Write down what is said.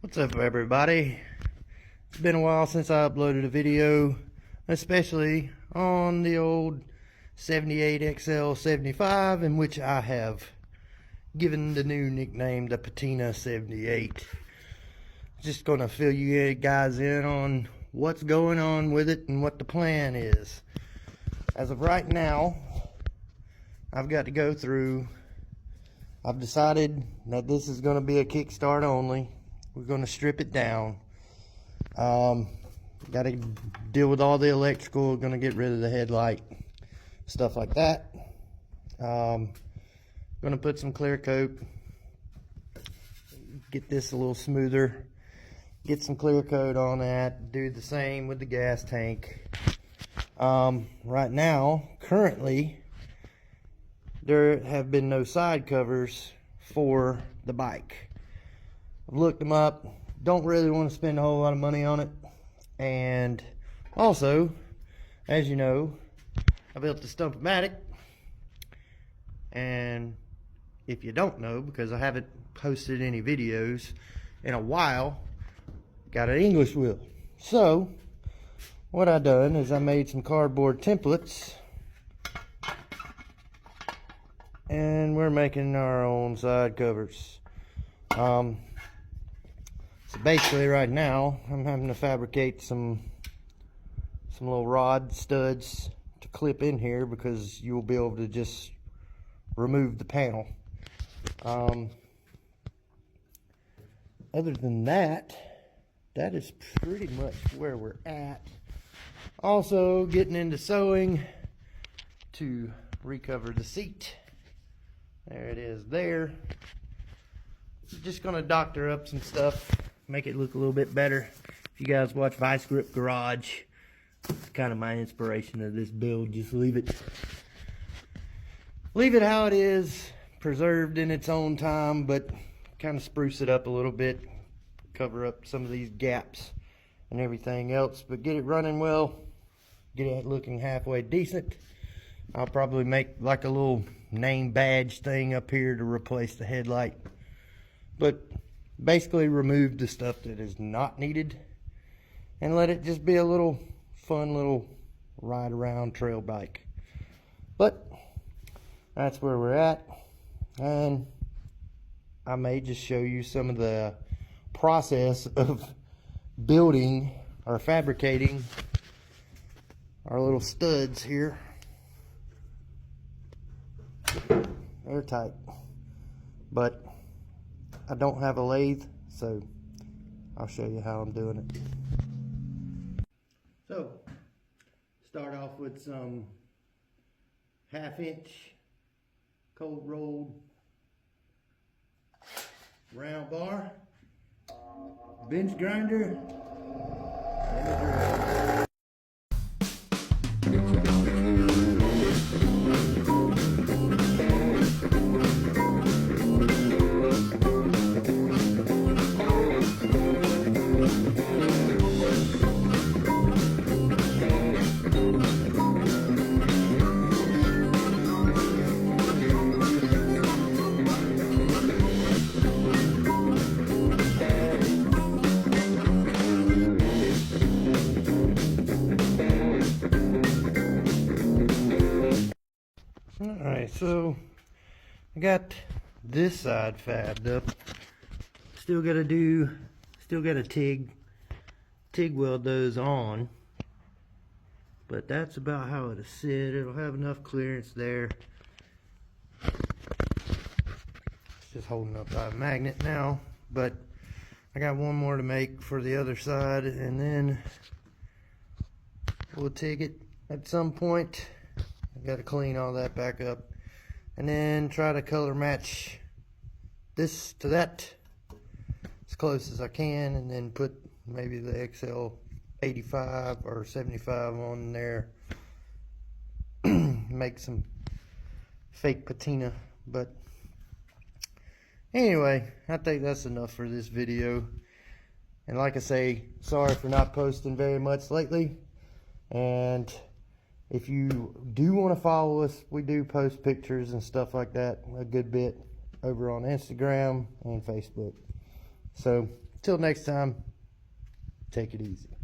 What's up, everybody? It's been a while since I uploaded a video, especially on the old 78XL75, in which I have given the new nickname the Patina 78. Just gonna fill you guys in on what's going on with it and what the plan is. As of right now, I've got to go through. I've decided that this is going to be a kickstart only. We're going to strip it down. Got to deal with all the electrical. Going to get rid of the headlight, stuff like that. Going to put some clear coat, get this a little smoother, get some clear coat on that. Do the same with the gas tank. Right now, currently, there have been no side covers for the bike. I've looked them up. Don't really want to spend a whole lot of money on it. And also, as you know, I built the Stump-O-Matic. And if you don't know, because I haven't posted any videos in a while, got an English wheel. So what I done is I made some cardboard templates, and we're making our own side covers. So basically right now I'm having to fabricate some little rod studs to clip in here, because you'll be able to just remove the panel. Other than that, that is pretty much where we're at. Also getting into sewing to recover the seat. There it is there. Just gonna doctor up some stuff, make it look a little bit better. If you guys watch Vice Grip Garage, it's kind of my inspiration of this build. Just leave it how it is, preserved in its own time, but kind of spruce it up a little bit, cover up some of these gaps and everything else, but get it running well, get it looking halfway decent. I'll probably make like a little name badge thing up here to replace the headlight, but basically remove the stuff that is not needed and let it just be a little fun little ride around trail bike. But that's where we're at, and I may just show you some of the process of building or fabricating our little studs here. They're tight, but I don't have a lathe, so I'll show you how I'm doing it. So start off with some 1/2 inch cold rolled round bar, bench grinder, and a drill. Alright, so I got this side fabbed up. Still gotta TIG weld those on, but that's about how it'll sit. It'll have enough clearance there. It's just holding up by a magnet now, but I got one more to make for the other side, and then we'll TIG it at some point. I've got to clean all that back up and then try to color match this to that as close as I can, and then put maybe the XL 85 or 75 on there. Make some fake patina. But anyway, I think that's enough for this video. And like I say, sorry for not posting very much lately. And if you do want to follow us, we do post pictures and stuff like that a good bit over on Instagram and Facebook. So Till next time, take it easy.